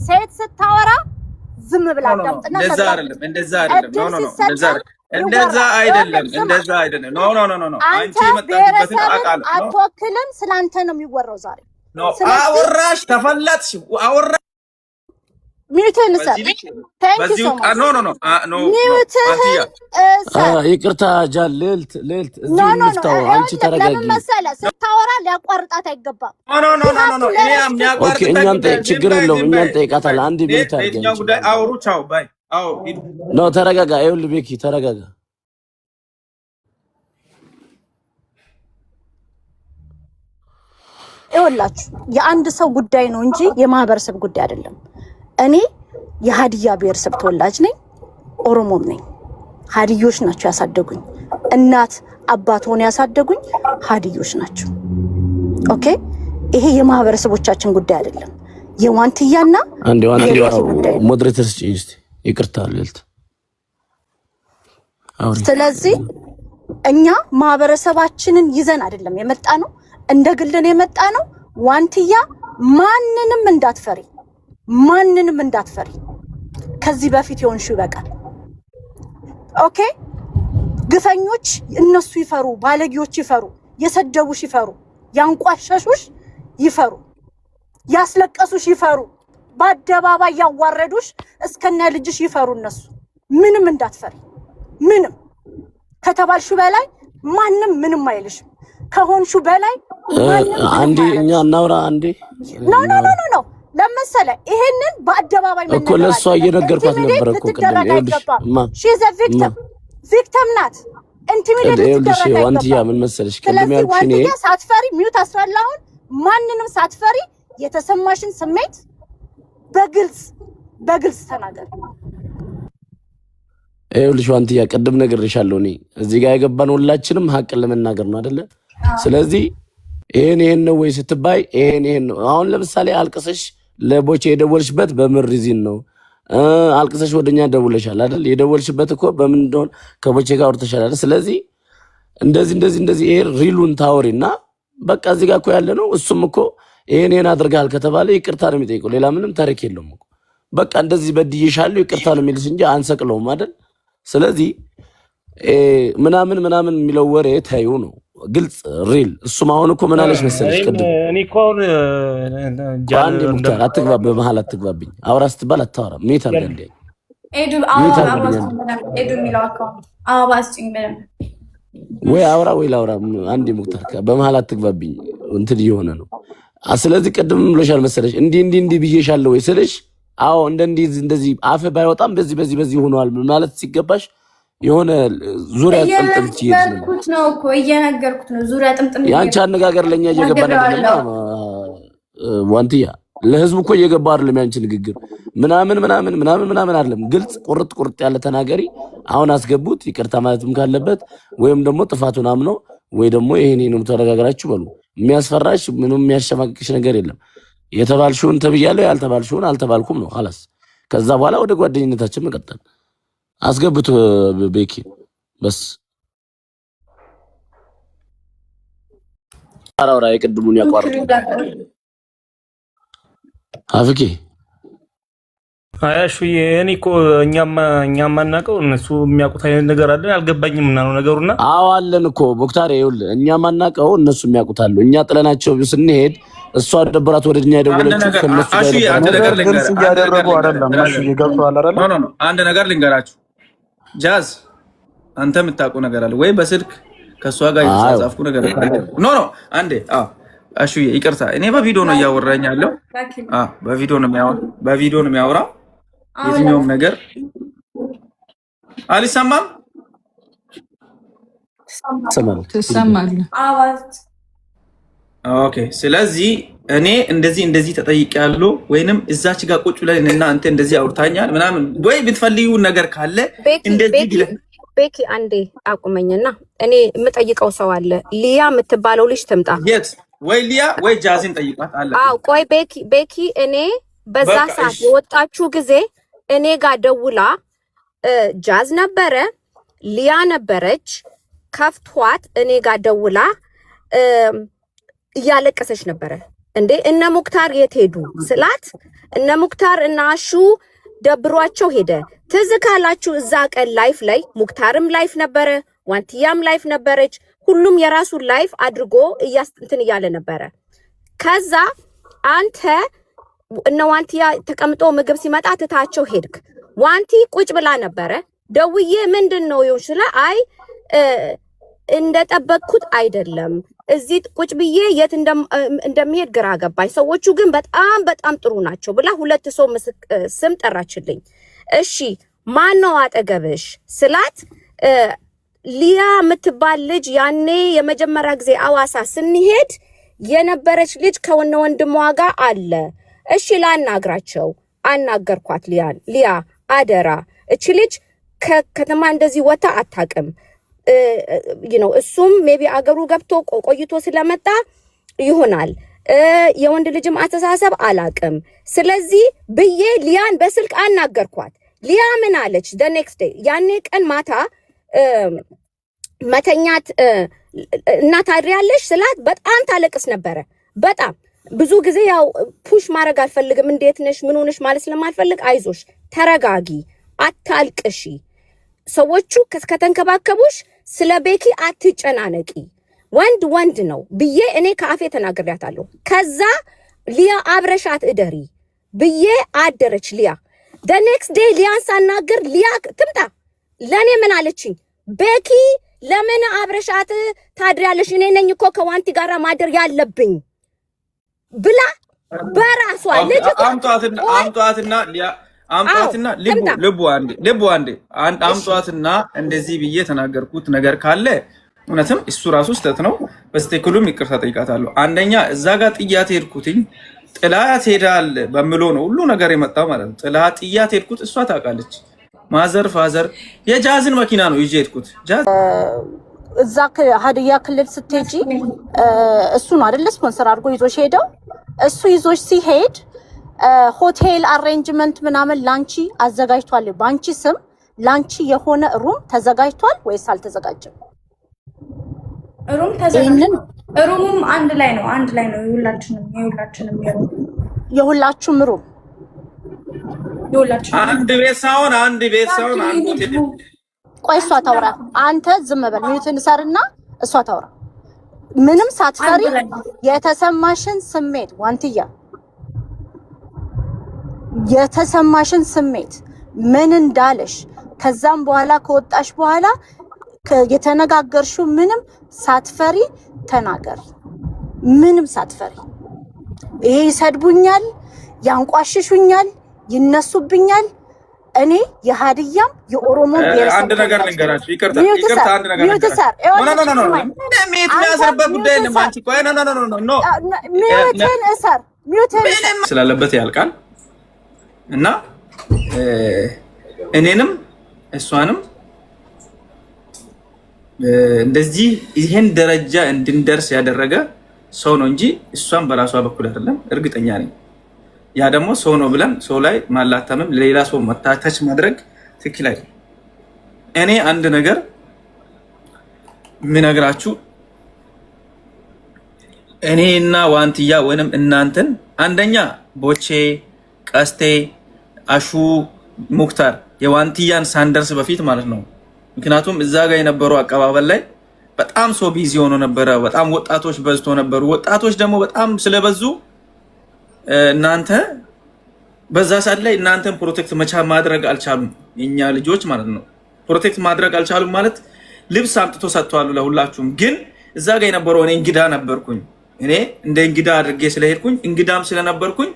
ሴት ስታወራ ዝም ብላ አዳምጥና እንደዛ አይደለም ኖ አንቺ የመጣችበትን አውቃለሁ አትወክልም ስላንተ ነው የሚወራው ዛሬ አወራሽ ተፈለጥሽ አወራ ሚውትን ሰር ኖ ይቅርታ ጃል ልልት እዚህ ልፍታው አንቺ ተረጋጊ መሰለህ ስታወራ ሊያቋርጣት አይገባም ኖ እኔ የሚያቋርጥ እኛን ችግር የለውም እኛን ጠይቃታል አንድ ሚኒት አድርገን ጉዳይ አውሩ ቻው ባይ አው ኖ ተረጋጋ ይኸውልህ ቤኪ ተረጋጋ ይኸውላችሁ የአንድ ሰው ጉዳይ ነው እንጂ የማህበረሰብ ጉዳይ አይደለም እኔ የሀዲያ ብሔረሰብ ተወላጅ ነኝ ኦሮሞም ነኝ ሀዲዮች ናቸው ያሳደጉኝ እናት አባት ሆነ ያሳደጉኝ ሀዲዮች ናቸው ኦኬ ይሄ የማህበረሰቦቻችን ጉዳይ አይደለም የዋንትያና አንዴ ዋንትያ ሞዴሬተርስ ጂስት ይቅርታ ልልት ስለዚህ እኛ ማህበረሰባችንን ይዘን አይደለም የመጣ ነው እንደ ግልን የመጣ ነው ዋንትያ ማንንም እንዳትፈሪ ከዚህ በፊት የሆንሽ ይበቃል ኦኬ ግፈኞች እነሱ ይፈሩ ባለጊዎች ይፈሩ የሰደቡሽ ይፈሩ ያንቋሸሹሽ ይፈሩ ያስለቀሱሽ ይፈሩ በአደባባይ ያዋረዱሽ እስከነ ልጅሽ ይፈሩ እነሱ ምንም እንዳትፈሪ ምንም ከተባልሽ በላይ ማንም ምንም አይልሽም ከሆንሹ በላይ አንዴ እኛ እናውራ አንዴ ኖ ለምሳሌ ይሄንን በአደባባይ እኮ ለሷ እየነገርኳት ነበር እኮ ቀደም she's a victim ናት ኢንቲሚዴት ተደረገ ዋንትያ ምን መሰለሽ ቀደም ያልኩሽ እኔ ሳትፈሪ ሚውት አስራላሁን ማንንም ሳትፈሪ የተሰማሽን ስሜት በግልጽ ተናገር ይኸውልሽ ዋንትያ ቀደም ነግሬሻለሁ እኔ እዚህ ጋር የገባን ሁላችንም ሀቅን ለመናገር ነው አይደለ ስለዚህ ይሄን ነው ወይ ስትባይ ይሄን ነው አሁን ለምሳሌ አልቅሰሽ ለቦቼ የደወልሽበት በምን ሪዝን ነው አልቅሰሽ ወደኛ ደውለሻል አይደል የደወልሽበት እኮ በምን እንደሆነ ከቦቼ ጋር ወርተሻል አይደል ስለዚህ እንደዚህ ይሄ ሪሉን ታወሪና በቃ እዚህ ጋር እኮ ያለ ነው እሱም እኮ ይሄን አድርጋል ከተባለ ይቅርታ ነው የሚጠይቀው ሌላ ምንም ታሪክ የለውም እኮ በቃ እንደዚህ በድዬሻለሁ ይቅርታ ነው የሚልሽ እንጂ አንሰቅለውም አይደል ስለዚህ ምናምን የሚለው ወሬ ታዩ ነው ግልጽ ሪል እሱም አሁን እኮ ምን አለሽ መሰለሽ ቅድም እኔ እኮ ጃን ሙክታር አትግባ በመሃል አትግባብኝ አውራ ስትባል አታወራ ሜት አድርገህ እንዴ ኤዱ ሚለው አካውንት አባስጭኝ በለም ወይ አውራ ወይ ላውራ አንዴ ሙክታር በመሃል አትግባብኝ እንትን እየሆነ ነው ስለዚህ ቅድም ብሎሻል መሰለሽ እንዲህ ብዬሻለሁ ወይ ስልሽ አዎ እንደዚህ አፈ ባይወጣም በዚህ ሆኗል ማለት ሲገባሽ የሆነ ዙሪያ ጥምጥም እየነገርኩት ነው ዙሪያ ጥምጥም ያንቺ አነጋገር ለኛ እየገባን አይደለም ዋንትያ ለህዝቡ እኮ እየገባ አይደለም ያንቺ ንግግር ምናምን አይደለም ግልጽ ቁርጥ ያለ ተናገሪ አሁን አስገቡት ይቅርታ ማለትም ካለበት ወይም ደግሞ ጥፋቱን አምኖ ወይ ደግሞ ይሄን ነው ተረጋግራችሁ በሉ የሚያስፈራሽ ምንም የሚያሸማቅቅሽ ነገር የለም የተባልሽውን ተብያለሁ ያልተባልሽውን አልተባልኩም ነው خلاص ከዛ በኋላ ወደ ጓደኝነታችን መቀጠል አስገብቶ ቤኪ በስ አራውራ የቅድሙን ያቋርጡ አፍቂ አያሹ የኔ እኮ እኛማ ማናቀው እነሱ የሚያውቁት አይነት ነገር አለ አልገባኝም እና ነው ነገሩና አዎ አለን እኮ ዶክተር ይኸውልህ እኛ ማናቀው እነሱ የሚያውቁት አሉ እኛ ጥለናቸው ስንሄድ እሷ ደብራት ወደኛ ይደውለችው ከነሱ ጋር አንድ ነገር ልንገራችሁ ጃዝ አንተ የምታውቁ ነገር አለ ወይ በስልክ ከሷ ጋር የተጻጻፍኩ ነገር አለ ኖ አንዴ አሹዬ ይቅርታ እኔ በቪዲዮ ነው እያወራኝ ያለው በቪዲዮ ነው የሚያወራው የትኛውም ነገር አልሰማም ትሰማለህ ኦኬ ስለዚህ እኔ እንደዚህ ተጠይቄያለሁ ወይንም እዛች ጋር ቁጭ ብለን እና አንተ እንደዚህ አውርታኛል ምናምን ወይ ብትፈልጊው ነገር ካለ እንደዚህ ግለ ቤኪ አንዴ አቁመኝና እኔ የምጠይቀው ሰው አለ ሊያ የምትባለው ልጅ ትምጣ የት ወይ ሊያ ወይ ጃዚን ጠይቃት አለ አዎ ቆይ ቤኪ እኔ በዛ ሰዓት የወጣችሁ ጊዜ እኔ ጋር ደውላ ጃዝ ነበረ ሊያ ነበረች ከፍቷት እኔ ጋር ደውላ እያለቀሰች ነበረ እንዴ እነ ሙክታር የት ሄዱ ስላት እነ ሙክታር እና አሹ ደብሯቸው ሄደ። ትዝ ካላችሁ እዛ ቀን ላይፍ ላይ ሙክታርም ላይፍ ነበረ፣ ዋንቲያም ላይፍ ነበረች። ሁሉም የራሱን ላይፍ አድርጎ እንትን እያለ ነበረ። ከዛ አንተ እነ ዋንቲያ ተቀምጦ ምግብ ሲመጣ ትታቸው ሄድክ። ዋንቲ ቁጭ ብላ ነበረ። ደውዬ ምንድነው ይውሽላ አይ እንደጠበቅኩት አይደለም እዚህ ቁጭ ብዬ የት እንደሚሄድ ግራ ገባኝ። ሰዎቹ ግን በጣም በጣም ጥሩ ናቸው ብላ ሁለት ሰው ስም ጠራችልኝ። እሺ ማን ነው አጠገብሽ ስላት ሊያ የምትባል ልጅ ያኔ የመጀመሪያ ጊዜ አዋሳ ስንሄድ የነበረች ልጅ ከወነ ወንድሟ ጋር አለ። እሺ ላናግራቸው። አናገርኳት ሊያ አደራ እቺ ልጅ ከተማ እንደዚህ ወታ አታውቅም እሱም ሜቢ አገሩ ገብቶ ቆይቶ ስለመጣ ይሆናል የወንድ ልጅም አስተሳሰብ አላቅም። ስለዚህ ብዬ ሊያን በስልክ አናገርኳት። ሊያ ምን አለች? the next day ያኔ ቀን ማታ መተኛት እናት አድሪያለሽ ስላት በጣም ታለቅስ ነበረ። በጣም ብዙ ጊዜ ያው ፑሽ ማድረግ አልፈልግም። እንዴት ነሽ ምን ሆነሽ ማለት ስለማልፈልግ አይዞሽ፣ ተረጋጊ፣ አታልቅሺ፣ ሰዎቹ ከተንከባከቡሽ ስለ ቤኪ አትጨናነቂ፣ ወንድ ነው ብዬ እኔ ከአፌ ተናግሬያታለሁ። ከዛ ሊያ አብረሻት እደሪ ብዬ አደረች ሊያ። the next day ሊያን ሳናገር ሊያ ትምጣ ለኔ ምን አለችኝ? ቤኪ ለምን አብረሻት ታድሪያለሽ? እኔ ነኝ እኮ ከዋንቲ ጋራ ማደር ያለብኝ ብላ በራሷ ልጅ አምጧትና ሊያ አምጧትና ልቡ አንዴ አምጧትና እንደዚህ ብዬ ተናገርኩት ነገር ካለ እውነትም እሱ ራሱ ስተት ነው። በስተክሉም ይቅርታ ጠይቃታለሁ። አንደኛ እዛ ጋር ጥያት ሄድኩትኝ ጥላት ሄዳል በሚለው ነው ሁሉ ነገር የመጣው ማለት ነው። ጥያት ሄድኩት እሷ ታውቃለች። ማዘር ፋዘር የጃዝን መኪና ነው ይዤ ሄድኩት። ጃዝ እዛ ሀዲያ ክልል ስትሄጂ እሱ ነው አይደል ስፖንሰር አድርጎ ይዞሽ ሄደው። እሱ ይዞሽ ሲሄድ ሆቴል አሬንጅመንት ምናምን ላንቺ አዘጋጅቷል። ባንቺ ስም ላንቺ የሆነ ሩም ተዘጋጅቷል ወይስ አልተዘጋጀም? ሩም ተዘጋጅቷል። ሩሙም አንድ ላይ ነው የሁላችንም ሩም አንድ ቤት ሳይሆን አንድ ሆቴል። ቆይ እሷ ታውራ፣ አንተ ዝም በል። ሚዩትን ሰርና እሷ ታውራ። ምንም ሳትፈሪ የተሰማሽን ስሜት ዋንትያ የተሰማሽን ስሜት ምን እንዳለሽ ከዛም በኋላ ከወጣሽ በኋላ የተነጋገርሽው ምንም ሳትፈሪ ተናገር። ምንም ሳትፈሪ ይሄ ይሰድቡኛል፣ ያንቋሽሹኛል፣ ይነሱብኛል። እኔ የሀዲያም የኦሮሞ ብሔረሰብ አንድ ነገር ልንገራችሁ። ይቅርታ አንድ ነገር ስላለበት ያልቃል እና እኔንም እሷንም እንደዚህ ይሄን ደረጃ እንድንደርስ ያደረገ ሰው ነው እንጂ እሷን በራሷ በኩል አይደለም፣ እርግጠኛ ነኝ። ያ ደግሞ ሰው ነው ብለን ሰው ላይ ማላተምም ለሌላ ሰው መታተች ማድረግ ትክክል አይደለም። እኔ አንድ ነገር ምነግራችሁ እኔና ዋንትያ ወይንም እናንተን አንደኛ ቦቼ ቀስቴ አሹ ሙክታር የዋንትያን ሳንደርስ በፊት ማለት ነው። ምክንያቱም እዛ ጋር የነበረው አቀባበል ላይ በጣም ሰው ቢዚ ሆኖ ነበረ። በጣም ወጣቶች በዝቶ ነበሩ። ወጣቶች ደግሞ በጣም ስለበዙ እናንተ በዛ ሰዓት ላይ እናንተን ፕሮቴክት ማድረግ አልቻሉም። የኛ ልጆች ማለት ነው ፕሮቴክት ማድረግ አልቻሉም ማለት ልብስ አምጥቶ ሰጥተዋል ለሁላችሁም። ግን እዛ ጋር የነበረው እኔ እንግዳ ነበርኩኝ። እኔ እንደ እንግዳ አድርጌ ስለሄድኩኝ እንግዳም ስለነበርኩኝ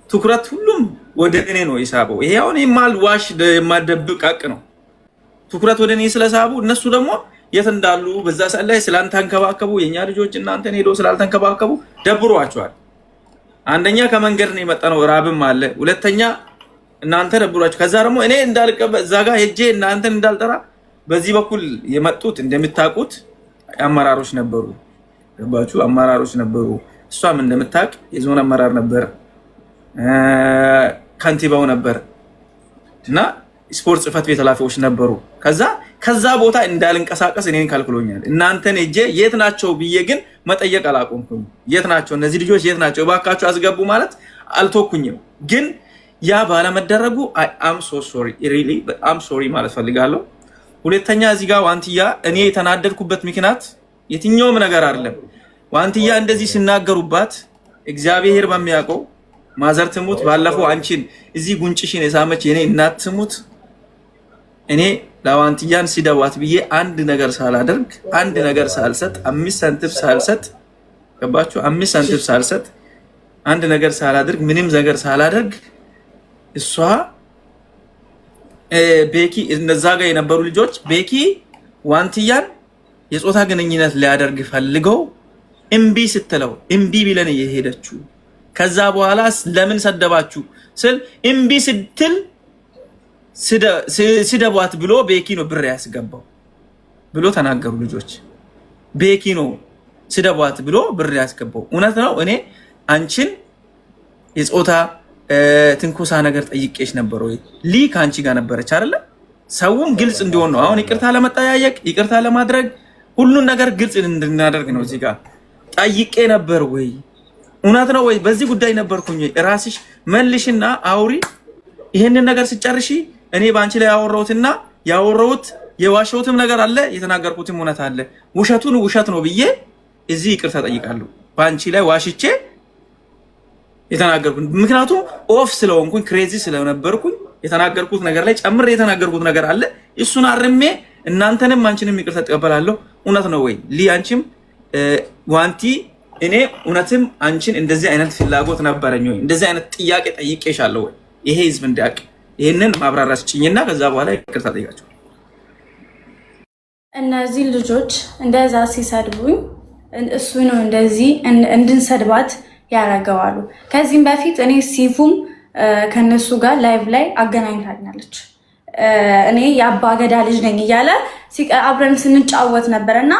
ትኩረት ሁሉም ወደ እኔ ነው የሳበው። ይሄ አሁን የማልዋሽ የማደብቅ ሀቅ ነው። ትኩረት ወደ እኔ ስለሳቡ እነሱ ደግሞ የት እንዳሉ በዛ ሰዓት ላይ ስላልተንከባከቡ የኛ ልጆች እናንተን ሄዶ ስላልተንከባከቡ ደብሯቸዋል። አንደኛ ከመንገድ ነው የመጣነው፣ ራብም አለ። ሁለተኛ እናንተ ደብሯቸው። ከዛ ደግሞ እኔ እንዳልቀበል እዛ ጋር ሄጄ እናንተን እንዳልጠራ በዚህ በኩል የመጡት እንደምታውቁት አመራሮች ነበሩ። ገባችሁ? አመራሮች ነበሩ። እሷም እንደምታውቅ የዞን አመራር ነበር፣ ከንቲባው ነበር እና ስፖርት ጽህፈት ቤት ኃላፊዎች ነበሩ። ከዛ ከዛ ቦታ እንዳልንቀሳቀስ እኔን ከልክሎኛል። እናንተን እጄ የት ናቸው ብዬ ግን መጠየቅ አላቆምኩኝ። የት ናቸው እነዚህ ልጆች የት ናቸው እባካችሁ አስገቡ ማለት አልተወኩኝም። ግን ያ ባለመደረጉ አም ሶ ሶሪ ሪሊ አም ሶሪ ማለት ፈልጋለሁ። ሁለተኛ እዚህ ጋር ዋንትያ እኔ የተናደድኩበት ምክንያት የትኛውም ነገር አይደለም። ዋንትያ እንደዚህ ሲናገሩባት እግዚአብሔር በሚያውቀው ማዘር ትሙት ባለፈው አንቺን እዚህ ጉንጭሽን የሳመች የኔ እናት ትሙት እኔ ለዋንትያን ሲደዋት ብዬ አንድ ነገር ሳላደርግ አንድ ነገር ሳልሰጥ 5 ሳንቲም ሳልሰጥ ገባችሁ 5 ሳንቲም ሳልሰጥ አንድ ነገር ሳላደርግ ምንም ነገር ሳላደርግ እሷ ቤኪ እነዛ ጋር የነበሩ ልጆች ቤኪ ዋንትያን የጾታ ግንኙነት ሊያደርግ ፈልገው እምቢ ስትለው እምቢ ቢለን እየሄደችው ከዛ በኋላ ለምን ሰደባችሁ ስል እምቢ ስትል ስደቧት ብሎ ቤኪ ነው ብር ያስገባው ብሎ ተናገሩ ልጆች። ቤኪ ነው ስደቧት ብሎ ብር ያስገባው። እውነት ነው። እኔ አንቺን የጾታ ትንኮሳ ነገር ጠይቄሽ ነበር ወይ? ሊ ካንቺ ጋር ነበረች አይደለ? ሰውም ግልጽ እንዲሆን ነው። አሁን ይቅርታ ለመጠያየቅ ይቅርታ ለማድረግ ሁሉን ነገር ግልጽ እንድናደርግ ነው። እዚህ ጋር ጠይቄ ነበር ወይ? እውነት ነው ወይ? በዚህ ጉዳይ ነበርኩኝ። ራስሽ መልሽና አውሪ። ይሄንን ነገር ሲጨርሺ እኔ ባንቺ ላይ ያወራሁትና ያወራሁት የዋሸሁትም ነገር አለ፣ የተናገርኩትም እውነት አለ። ውሸቱን ውሸት ነው ብዬ እዚህ ይቅርታ ጠይቃለሁ። ባንቺ ላይ ዋሽቼ የተናገርኩት ምክንያቱም ኦፍ ስለሆንኩኝ ክሬዚ ስለነበርኩኝ የተናገርኩት ነገር ላይ ጨምሬ የተናገርኩት ነገር አለ። እሱን አርሜ እናንተንም አንቺንም ይቅርታ ተቀበላለሁ። እውነት ነው ወይ ሊ አንቺም ዋንቲ እኔ እውነትም አንቺን እንደዚህ አይነት ፍላጎት ነበረኝ ወይ እንደዚህ አይነት ጥያቄ ጠይቄሻለሁ ወይ? ይሄ ህዝብ እንዲያውቅ ይሄንን ማብራራት ጭኝና ከዛ በኋላ ይቅርታ ጠይቃቸው። እነዚህ ልጆች እንደዛ ሲሰድቡኝ እሱ ነው እንደዚህ እንድንሰድባት ያረጋዋሉ። ከዚህም በፊት እኔ ሲፉም ከነሱ ጋር ላይቭ ላይ አገናኝታኛለች። እኔ የአባ ገዳ ልጅ ነኝ እያለ አብረን ስንጫወት ነበርና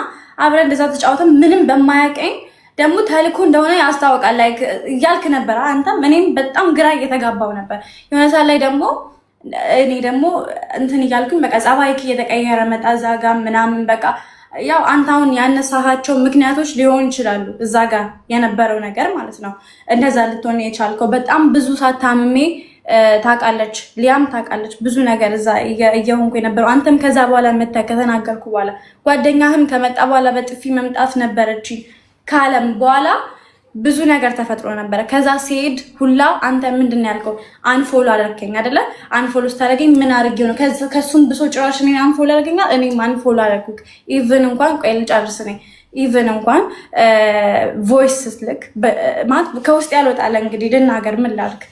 አብረን እንደዛ ተጫወተን ምንም በማያቀኝ ደግሞ ተልኮ እንደሆነ ያስታውቃል ላይ እያልክ ነበር አንተም እኔም በጣም ግራ እየተጋባው ነበር። የሆነ ሰዓት ላይ ደግሞ እኔ ደግሞ እንትን እያልኩኝ በቃ ጸባይክ እየተቀየረ መጣ እዛ ጋር ምናምን በቃ ያው አንተ አሁን ያነሳሃቸው ምክንያቶች ሊሆን ይችላሉ እዛ ጋር የነበረው ነገር ማለት ነው። እንደዛ ልትሆን የቻልከው በጣም ብዙ ሳታምሜ ታውቃለች፣ ሊያም ታውቃለች ብዙ ነገር እዛ እየሆንኩ የነበረው አንተም ከዛ በኋላ መተህ ከተናገርኩ በኋላ ጓደኛህም ከመጣ በኋላ በጥፊ መምጣት ነበረች ካለም በኋላ ብዙ ነገር ተፈጥሮ ነበረ። ከዛ ሲሄድ ሁላ አንተ ምንድን ነው ያልከው? አንፎሎ አደረከኝ አይደለ? አንፎሎ ስታደርገኝ ምን አድርጌው ነው? ከሱም ብሶ ጭራሽ እኔን አንፎሎ አደረገኛል። እኔም አንፎሎ አደረኩክ። ኢቭን እንኳን ቆይ ልጨርስ ነኝ ኢቭን እንኳን ቮይስ ስትልክ ማለት ከውስጥ ያልወጣለ እንግዲህ ልናገር ምን ላድርግ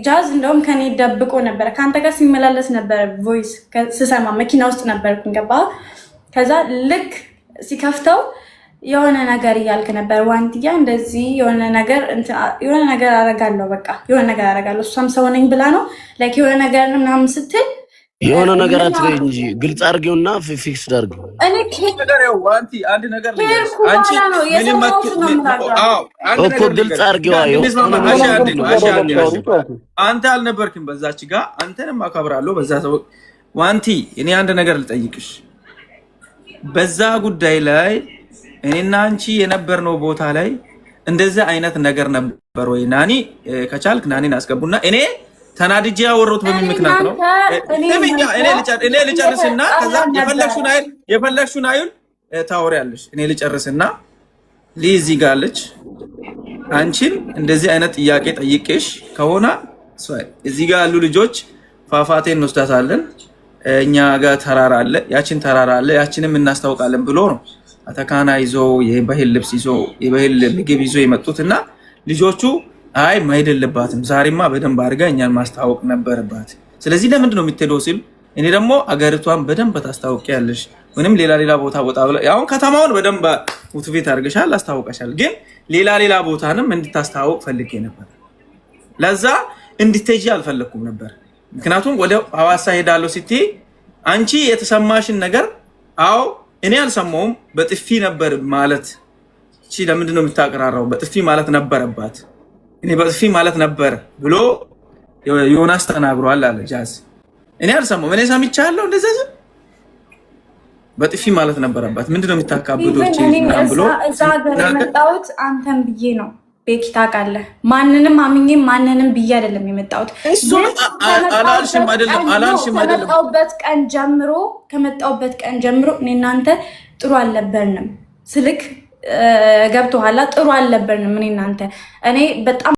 ጃዝ እንደውም ከኔ ደብቆ ነበረ ከአንተ ጋር ሲመላለስ ነበረ ቮይስ ስሰማ መኪና ውስጥ ነበርኩኝ ገባ። ከዛ ልክ ሲከፍተው የሆነ ነገር እያልክ ነበር ዋንትያ እንደዚህ የሆነ ነገር አረጋለሁ በቃ የሆነ ነገር አረጋለሁ እሷም ሰው ነኝ ብላ ነው ላይክ የሆነ ነገር ምናምን ስትል የሆነ ነገር አትበይ እንጂ ግልጽ አድርጊውና ፊክስ አድርጊው። እኔ ዋንቲ አንድ ነገር አንቺ እኮ ግልጽ አድርጊው። አንተ አልነበርክም በዛች ጋር አንተንም አከብራለሁ በዛ ሰው ዋንቲ እኔ አንድ ነገር ልጠይቅሽ በዛ ጉዳይ ላይ እኔና አንቺ የነበርነው ቦታ ላይ እንደዚህ አይነት ነገር ነበር ወይ? ናኒ ከቻልክ ናኒን አስገቡና እኔ ተናድጄ ያወራሁት በምን ምክንያት ነው? እኔ ልጨርስና ከዛ የፈለግሽውን አይል ታወሪያለሽ። እኔ ልጨርስና ሊዚ ጋለች አንቺን እንደዚህ አይነት ጥያቄ ጠይቄሽ ከሆነ እዚህ ጋር ያሉ ልጆች ፋፋቴን እንወስዳታለን እኛ ጋር ተራራ አለ ያችን ተራራ አለ ያችንም እናስታውቃለን ብሎ ነው አተካና ይዞ የባህል ልብስ ይዞ የባህል ምግብ ይዞ የመጡትና ልጆቹ አይ ማይደልባትም ዛሬማ በደንብ አድርጋ እኛን ማስታወቅ ነበረባት። ስለዚህ ለምንድን ነው የምትሄደው ሲል እኔ ደግሞ አገሪቷን በደንብ ታስታውቂያለሽ ምንም ሌላ ቦታ ወጣ ብለ ያው ከተማውን በደንብ ውትቤት አድርገሻል አስታውቀሻል። ግን ሌላ ቦታንም እንድታስታውቅ ፈልጌ ነበር። ለዛ እንድትሄጂ አልፈለኩም ነበር። ምክንያቱም ወደ ሐዋሳ ሄዳለሁ ስትይ አንቺ የተሰማሽን ነገር አዎ እኔ አልሰማውም በጥፊ ነበር ማለት እቺ ለምንድን ነው የምታቀራራው? በጥፊ ማለት ነበረባት እኔ በጥፊ ማለት ነበር ብሎ ዮናስ ተናግሯል አለ ጃዝ። እኔ አልሰማሁም። እኔ ሰምቻለሁ እንደዛ በጥፊ ማለት ነበረባት። ምንድነው የምታካብዱት ብሎ እዛ ሀገር የመጣሁት አንተን ብዬ ነው። ቤኪ ታውቃለህ፣ ማንንም አምኜ ማንንም ብዬ አይደለም የመጣሁት። አላልሽም አይደለም ከመጣሁበት ቀን ጀምሮ እኔ እናንተ ጥሩ አልነበርንም። ስልክ ገብቶሃል? ጥሩ አልነበርንም እኔ እናንተ። እኔ በጣም